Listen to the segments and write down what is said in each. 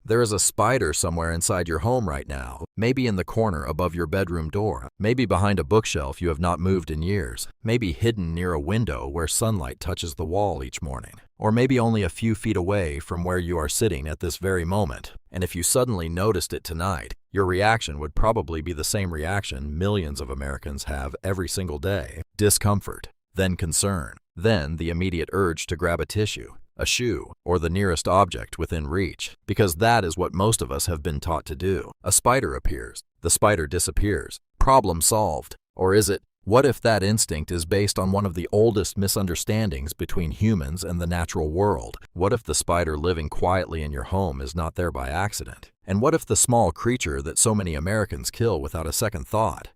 There is a spider somewhere inside your home right now, maybe in the corner above your bedroom door, maybe behind a bookshelf you have not moved in years, maybe hidden near a window where sunlight touches the wall each morning, or maybe only a few feet away from where you are sitting at this very moment. And if you suddenly noticed it tonight, your reaction would probably be the same reaction millions of Americans have every single day: discomfort, then concern, then the immediate urge to grab a tissue, a shoe, or the nearest object within reach, because that is what most of us have been taught to do. A spider appears, the spider disappears, problem solved. Or is it, what if that instinct is based on one of the oldest misunderstandings between humans and the natural world? What if the spider living quietly in your home is not there by accident? And what if the small creature that so many Americans kill without a second thought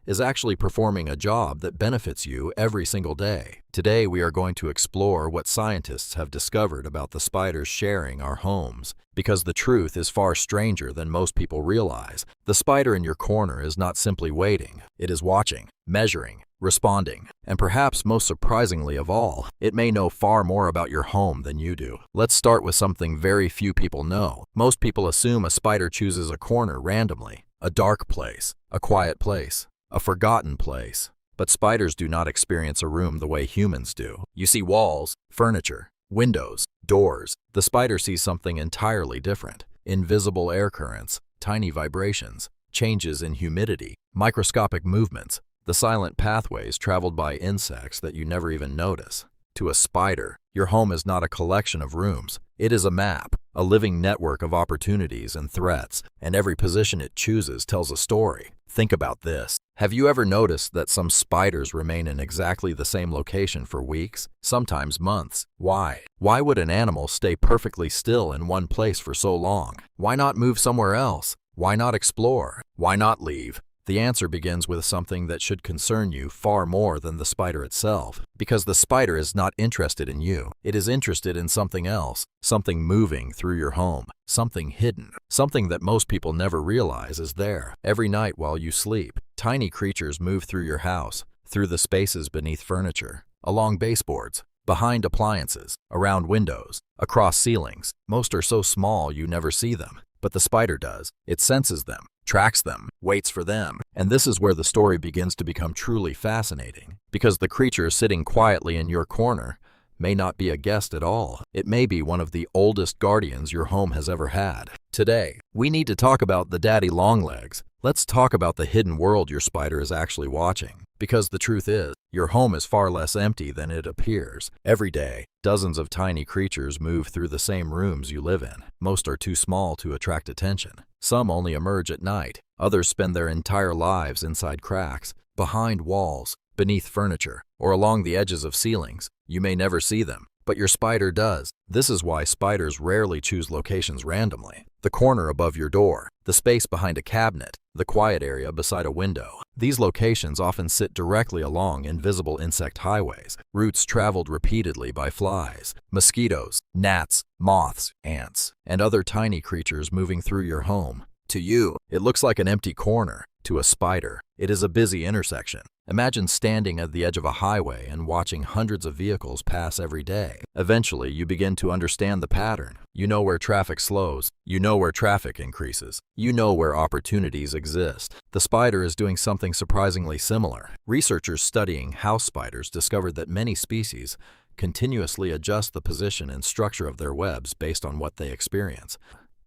is actually performing a job that benefits you every single day? Today we are going to explore what scientists have discovered about the spiders sharing our homes, because the truth is far stranger than most people realize. The spider in your corner is not simply waiting, it is watching, measuring, responding, and perhaps most surprisingly of all, it may know far more about your home than you do. Let's start with something very few people know. Most people assume a spider chooses a corner randomly, a dark place, a quiet place, a forgotten place. But spiders do not experience a room the way humans do. You see walls, furniture, windows, doors. The spider sees something entirely different: invisible air currents, tiny vibrations, changes in humidity, microscopic movements, the silent pathways traveled by insects that you never even notice. To a spider, your home is not a collection of rooms. It is a map, a living network of opportunities and threats, and every position it chooses tells a story. Think about this. Have you ever noticed that some spiders remain in exactly the same location for weeks, sometimes months? Why? Why would an animal stay perfectly still in one place for so long? Why not move somewhere else? Why not explore? Why not leave? The answer begins with something that should concern you far more than the spider itself, because the spider is not interested in you. It is interested in something else, something moving through your home, something hidden, something that most people never realize is there. Every night while you sleep, tiny creatures move through your house, through the spaces beneath furniture, along baseboards, behind appliances, around windows, across ceilings. Most are so small you never see them, but the spider does. It senses them, tracks them, waits for them. And this is where the story begins to become truly fascinating, because the creature sitting quietly in your corner may not be a guest at all. It may be one of the oldest guardians your home has ever had. Today, we need to talk about the daddy longlegs. Let's talk about the hidden world your spider is actually watching. Because the truth is, your home is far less empty than it appears. Every day, dozens of tiny creatures move through the same rooms you live in. Most are too small to attract attention. Some only emerge at night. Others spend their entire lives inside cracks, behind walls, beneath furniture, or along the edges of ceilings. You may never see them, but your spider does. This is why spiders rarely choose locations randomly. The corner above your door, the space behind a cabinet, the quiet area beside a window. These locations often sit directly along invisible insect highways, routes traveled repeatedly by flies, mosquitoes, gnats, moths, ants, and other tiny creatures moving through your home. To you, it looks like an empty corner. To a spider, it is a busy intersection. Imagine standing at the edge of a highway and watching hundreds of vehicles pass every day. Eventually, you begin to understand the pattern. You know where traffic slows. You know where traffic increases. You know where opportunities exist. The spider is doing something surprisingly similar. Researchers studying house spiders discovered that many species continuously adjust the position and structure of their webs based on what they experience.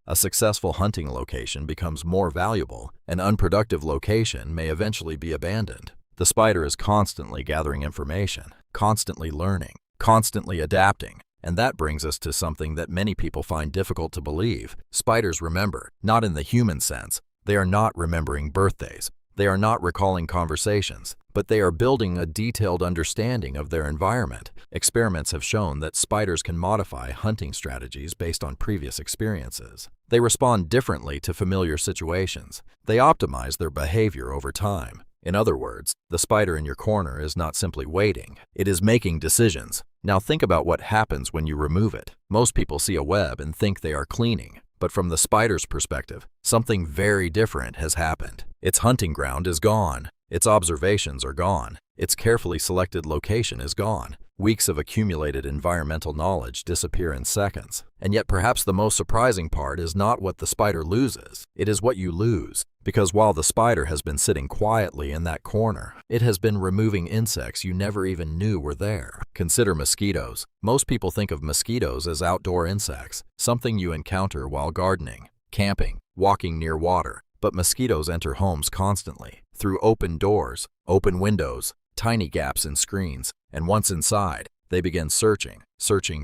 A successful hunting location becomes more valuable. An unproductive location may eventually be abandoned. The spider is constantly gathering information, constantly learning, constantly adapting. And that brings us to something that many people find difficult to believe. Spiders remember, not in the human sense. They are not remembering birthdays. They are not recalling conversations, but they are building a detailed understanding of their environment. Experiments have shown that spiders can modify hunting strategies based on previous experiences. They respond differently to familiar situations. They optimize their behavior over time. In other words, the spider in your corner is not simply waiting. It is making decisions. Now think about what happens when you remove it. Most people see a web and think they are cleaning. But from the spider's perspective, something very different has happened. Its hunting ground is gone. Its observations are gone. Its carefully selected location is gone. Weeks of accumulated environmental knowledge disappear in seconds. And yet perhaps the most surprising part is not what the spider loses. It is what you lose. Because while the spider has been sitting quietly in that corner, it has been removing insects you never even knew were there. Consider mosquitoes. Most people think of mosquitoes as outdoor insects, something you encounter while gardening, camping, walking near water. But mosquitoes enter homes constantly, through open doors, open windows, tiny gaps in screens, and once inside, they begin searching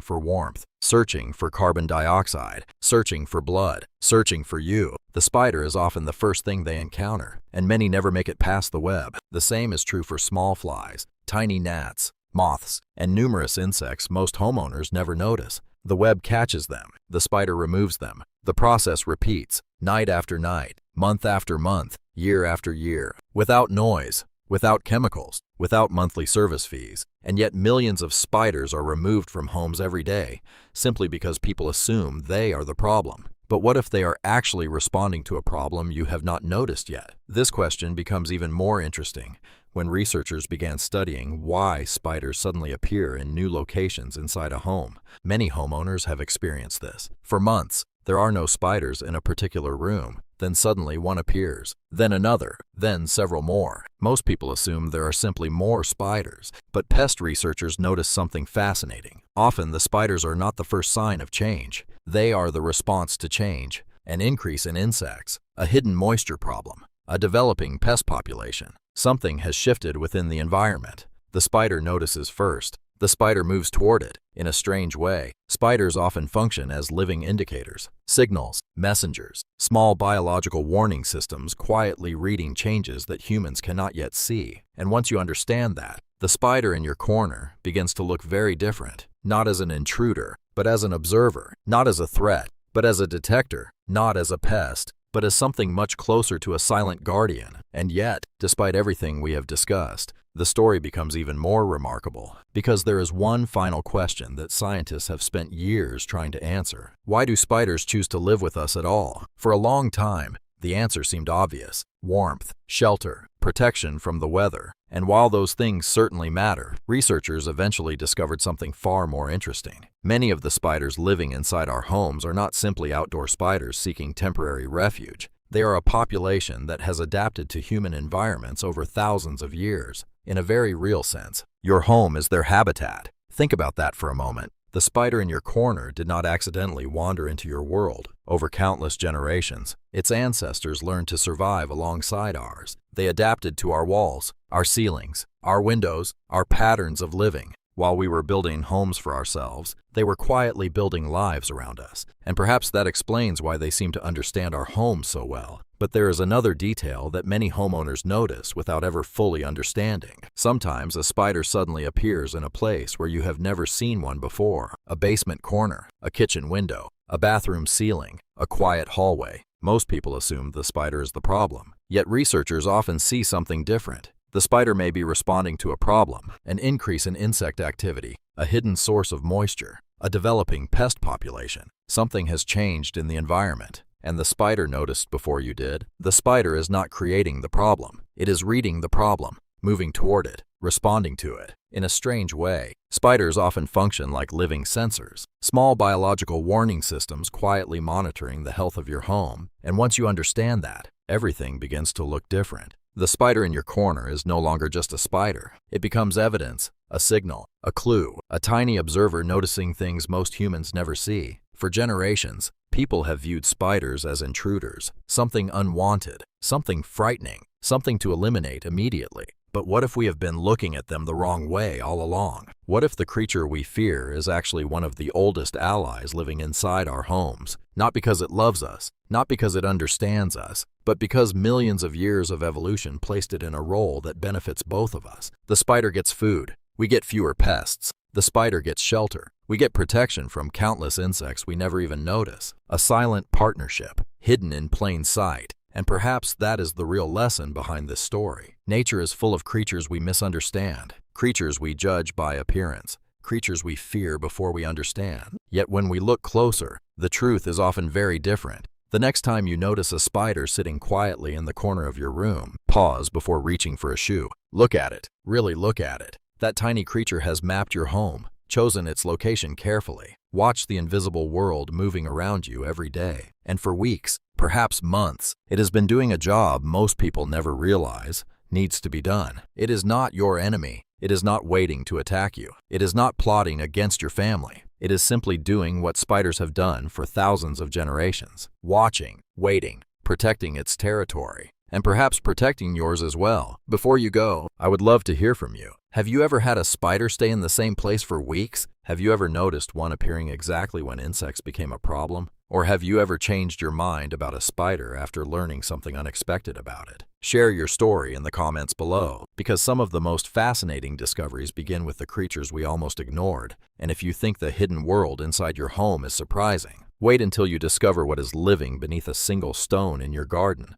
for warmth, searching for carbon dioxide, searching for blood, searching for you. The spider is often the first thing they encounter, and many never make it past the web. The same is true for small flies, tiny gnats, moths, and numerous insects most homeowners never notice. The web catches them, the spider removes them. The process repeats, night after night, month after month, year after year, without noise, without chemicals, without monthly service fees. And yet millions of spiders are removed from homes every day, simply because people assume they are the problem. But what if they are actually responding to a problem you have not noticed yet? This question becomes even more interesting when researchers began studying why spiders suddenly appear in new locations inside a home. Many homeowners have experienced this. For months, there are no spiders in a particular room. Then suddenly one appears, then another, then several more. Most people assume there are simply more spiders, but pest researchers notice something fascinating. Often the spiders are not the first sign of change. They are the response to change, an increase in insects, a hidden moisture problem, a developing pest population. Something has shifted within the environment. The spider notices first. The spider moves toward it. In a strange way, spiders often function as living indicators, signals, messengers, small biological warning systems quietly reading changes that humans cannot yet see. And once you understand that, the spider in your corner begins to look very different, not as an intruder, but as an observer, not as a threat, but as a detector, not as a pest, but as something much closer to a silent guardian. And yet, despite everything we have discussed, the story becomes even more remarkable because there is one final question that scientists have spent years trying to answer. Why do spiders choose to live with us at all? For a long time, the answer seemed obvious: warmth, shelter, protection from the weather. And while those things certainly matter, researchers eventually discovered something far more interesting. Many of the spiders living inside our homes are not simply outdoor spiders seeking temporary refuge. They are a population that has adapted to human environments over thousands of years. In a very real sense, your home is their habitat. Think about that for a moment. The spider in your corner did not accidentally wander into your world. Over countless generations, its ancestors learned to survive alongside ours. They adapted to our walls, our ceilings, our windows, our patterns of living. While we were building homes for ourselves, they were quietly building lives around us. And perhaps that explains why they seem to understand our homes so well. But there is another detail that many homeowners notice without ever fully understanding. Sometimes a spider suddenly appears in a place where you have never seen one before. A basement corner, a kitchen window, a bathroom ceiling, a quiet hallway. Most people assume the spider is the problem. Yet researchers often see something different. The spider may be responding to a problem, an increase in insect activity, a hidden source of moisture, a developing pest population. Something has changed in the environment, and the spider noticed before you did. The spider is not creating the problem. It is reading the problem, moving toward it, responding to it. In a strange way, spiders often function like living sensors, small biological warning systems quietly monitoring the health of your home. And once you understand that, everything begins to look different. The spider in your corner is no longer just a spider. It becomes evidence, a signal, a clue, a tiny observer noticing things most humans never see. For generations, people have viewed spiders as intruders, something unwanted, something frightening, something to eliminate immediately. But what if we have been looking at them the wrong way all along? What if the creature we fear is actually one of the oldest allies living inside our homes? Not because it loves us, not because it understands us, but because millions of years of evolution placed it in a role that benefits both of us. The spider gets food. We get fewer pests. The spider gets shelter. We get protection from countless insects we never even notice. A silent partnership, hidden in plain sight. And perhaps that is the real lesson behind this story. Nature is full of creatures we misunderstand, creatures we judge by appearance, creatures we fear before we understand. Yet when we look closer, the truth is often very different. The next time you notice a spider sitting quietly in the corner of your room, pause before reaching for a shoe. Look at it. Really look at it. That tiny creature has mapped your home, chosen its location carefully. Watch the invisible world moving around you every day. And for weeks, perhaps months, it has been doing a job most people never realize needs to be done. It is not your enemy. It is not waiting to attack you. It is not plotting against your family. It is simply doing what spiders have done for thousands of generations. Watching, waiting, protecting its territory, and perhaps protecting yours as well. Before you go, I would love to hear from you. Have you ever had a spider stay in the same place for weeks? Have you ever noticed one appearing exactly when insects became a problem? Or have you ever changed your mind about a spider after learning something unexpected about it? Share your story in the comments below, because some of the most fascinating discoveries begin with the creatures we almost ignored. And if you think the hidden world inside your home is surprising, wait until you discover what is living beneath a single stone in your garden.